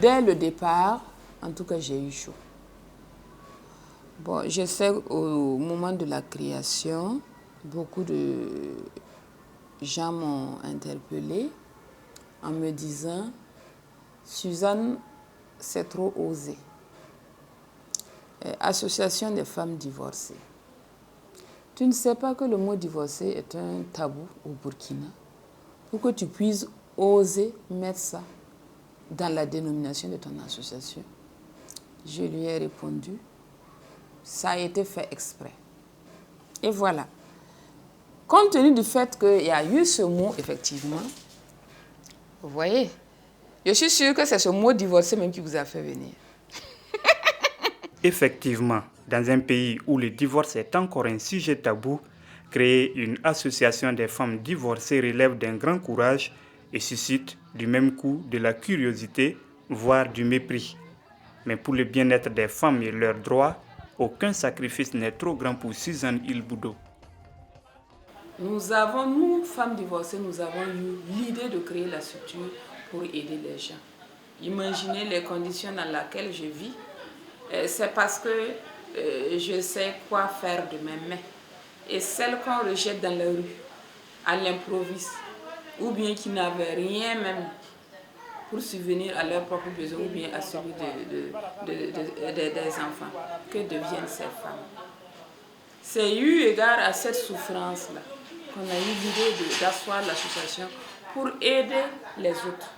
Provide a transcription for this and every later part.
Dès le départ, en tout cas, j'ai eu chaud. Bon, je sais au moment de la création, beaucoup de gens m'ont interpellée en me disant « Suzanne, c'est trop osé. Association des femmes divorcées. Tu ne sais pas que le mot divorcé est un tabou au Burkina pour que tu puisses oser mettre ça dans la dénomination de ton association. » Je lui ai répondu, ça a été fait exprès. Et voilà. Compte tenu du fait qu'il y a eu ce mot, effectivement, vous voyez, je suis sûre que c'est ce mot divorcé même qui vous a fait venir. Effectivement, dans un pays où le divorce est encore un sujet tabou, créer une association des femmes divorcées relève d'un grand courage et suscite du même coup de la curiosité, voire du mépris. Mais pour le bien-être des femmes et leurs droits, aucun sacrifice n'est trop grand pour Suzanne Ilboudo. Nous, femmes divorcées, nous avons eu l'idée de créer la structure pour aider les gens. Imaginez les conditions dans lesquelles je vis. C'est parce que je sais quoi faire de mes mains. Et celles qu'on rejette dans la rue, à l'improviste, ou bien qui n'avaient rien même pour subvenir à leurs propres besoins, ou bien à celui des enfants, que deviennent ces femmes. C'est eu égard à cette souffrance-là qu'on a eu l'idée d'asseoir l'association pour aider les autres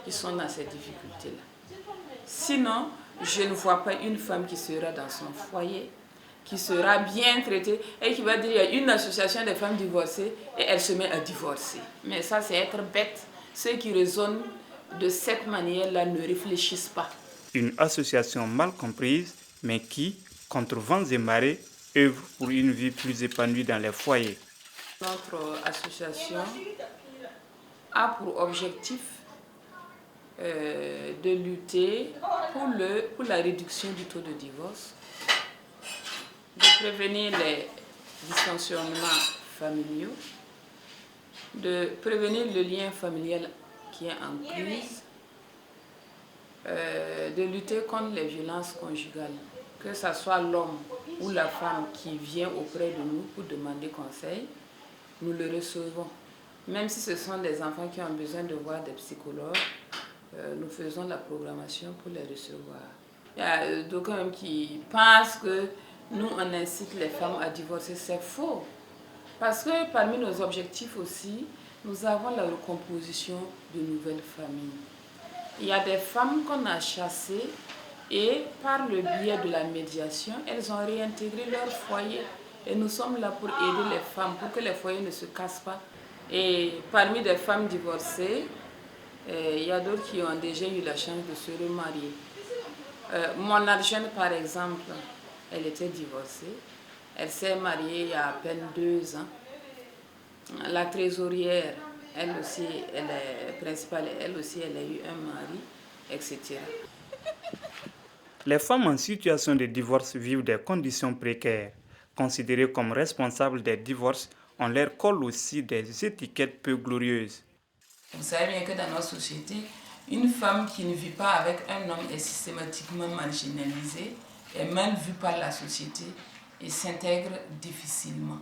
qui sont dans ces difficultés-là. Sinon, je ne vois pas une femme qui sera dans son foyer, qui sera bien traitée et qui va dire il y a une association des femmes divorcées et elle se met à divorcer. Mais ça, c'est être bête. Ceux qui raisonnent de cette manière-là ne réfléchissent pas. Une association mal comprise, mais qui, contre vents et marées, œuvre pour une vie plus épanouie dans les foyers. Notre association a pour objectif de lutter pour la réduction du taux de divorce, de prévenir les dysfonctionnements familiaux, de prévenir le lien familial qui est en crise, de lutter contre les violences conjugales, que ce soit l'homme ou la femme qui vient auprès de nous pour demander conseil, nous le recevons. Même si ce sont des enfants qui ont besoin de voir des psychologues, nous faisons la programmation pour les recevoir. Il y a d'aucuns qui pensent que nous, on incite les femmes à divorcer. C'est faux. Parce que parmi nos objectifs aussi, nous avons la recomposition de nouvelles familles. Il y a des femmes qu'on a chassées et par le biais de la médiation, elles ont réintégré leur foyer. Et nous sommes là pour aider les femmes, pour que les foyers ne se cassent pas. Et parmi les femmes divorcées, il y a d'autres qui ont déjà eu la chance de se remarier. Mon adjointe, par exemple, elle était divorcée. Elle s'est mariée il y a à peine 2 ans. La trésorière, elle aussi, elle est principale, elle aussi, elle a eu un mari, etc. Les femmes en situation de divorce vivent des conditions précaires. Considérées comme responsables des divorces, on leur colle aussi des étiquettes peu glorieuses. Vous savez bien que dans notre société, une femme qui ne vit pas avec un homme est systématiquement marginalisée, est mal vue par la société et s'intègre difficilement.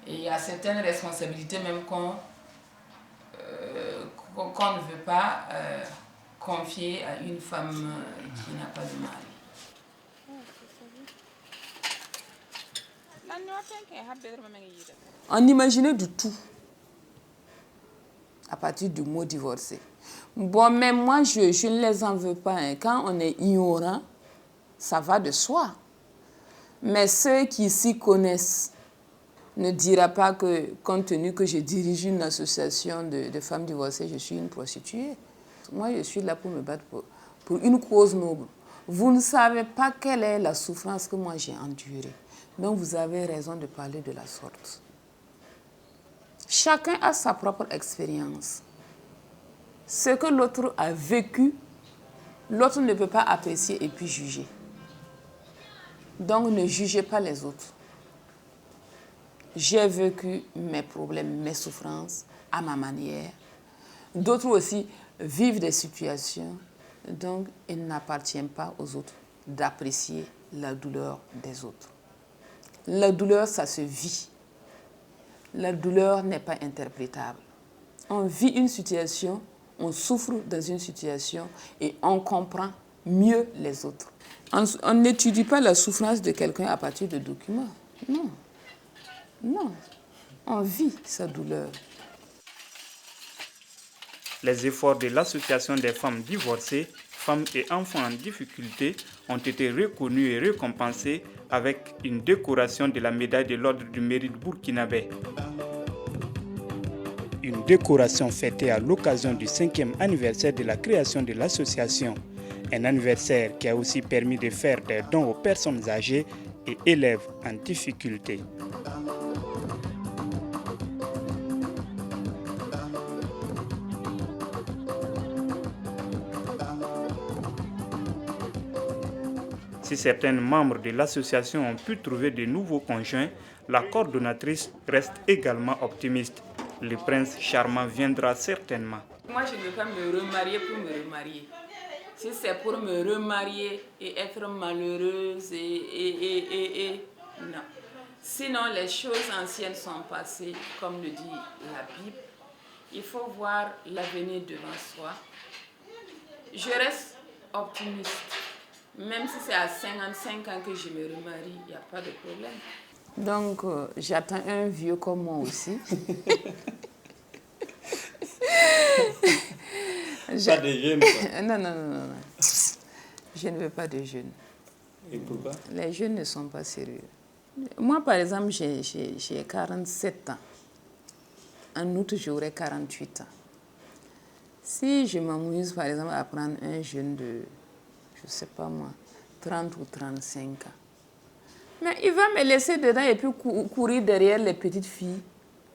Et il y a certaines responsabilités même qu'on ne veut pas confier à une femme qui n'a pas de mari. On imaginait du tout à partir du mot divorcé. Bon, mais moi, je ne les en veux pas. Hein. Quand on est ignorant, ça va de soi. Mais ceux qui s'y connaissent ne diront pas que, compte tenu que je dirige une association de femmes divorcées, je suis une prostituée. Moi, je suis là pour me battre pour une cause noble. Vous ne savez pas quelle est la souffrance que moi j'ai endurée. Donc, vous avez raison de parler de la sorte. Chacun a sa propre expérience. Ce que l'autre a vécu, l'autre ne peut pas apprécier et puis juger. Donc, ne jugez pas les autres. J'ai vécu mes problèmes, mes souffrances à ma manière. D'autres aussi vivent des situations Donc, il n'appartient pas aux autres d'apprécier la douleur des autres. La douleur, ça se vit. La douleur n'est pas interprétable. On vit une situation, on souffre dans une situation et on comprend mieux les autres. On n'étudie pas la souffrance de quelqu'un à partir de documents. Non. Non. On vit sa douleur. Les efforts de l'Association des femmes divorcées, femmes et enfants en difficulté ont été reconnus et récompensés avec une décoration de la médaille de l'Ordre du Mérite burkinabé. Une décoration fêtée à l'occasion du 5e anniversaire de la création de l'association. Un anniversaire qui a aussi permis de faire des dons aux personnes âgées et élèves en difficulté. Si certains membres de l'association ont pu trouver de nouveaux conjoints, la coordonnatrice reste également optimiste. Le prince charmant viendra certainement. Moi, je ne veux pas me remarier pour me remarier. Si c'est pour me remarier et être malheureuse non. Sinon, les choses anciennes sont passées, comme le dit la Bible. Il faut voir l'avenir devant soi. Je reste optimiste. Même si c'est à 55 ans que je me remarie, il n'y a pas de problème. Donc, j'attends un vieux comme moi aussi. Pas de jeunes, quoi. Non. Je ne veux pas de jeunes. Et pourquoi? Les jeunes ne sont pas sérieux. Moi, par exemple, j'ai 47 ans. En août, j'aurai 48 ans. Si je m'amuse, par exemple, à prendre un jeune de, je ne sais pas moi, 30 ou 35 ans, mais il va me laisser dedans et puis courir derrière les petites filles.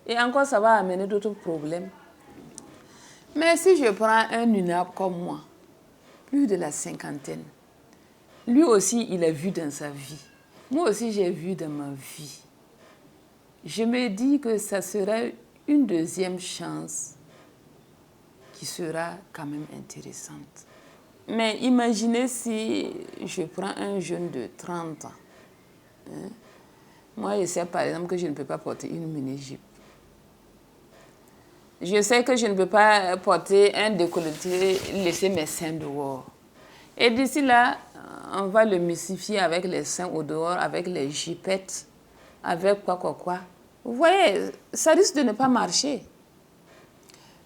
Et encore, ça va amener d'autres problèmes. Mais si je prends un UNAP comme moi, plus de la cinquantaine, lui aussi, il a vu dans sa vie. Moi aussi, j'ai vu dans ma vie. Je me dis que ça sera une deuxième chance qui sera quand même intéressante. Mais imaginez si je prends un jeune de 30 ans. Hein? Moi, je sais par exemple que je ne peux pas porter une mini-jupe. Je sais que je ne peux pas porter un décolleté, laisser mes seins dehors. Et d'ici là, on va le mystifier avec les seins au dehors, avec les jipettes, avec quoi. Vous voyez, ça risque de ne pas marcher.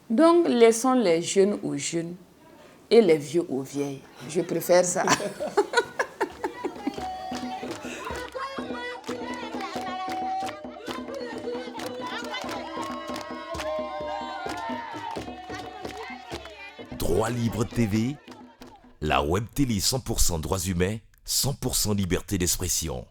Donc, laissons les jeunes aux jeunes et les vieux aux vieilles. Je préfère ça. Droit Libre TV, la web télé 100% droits humains, 100% liberté d'expression.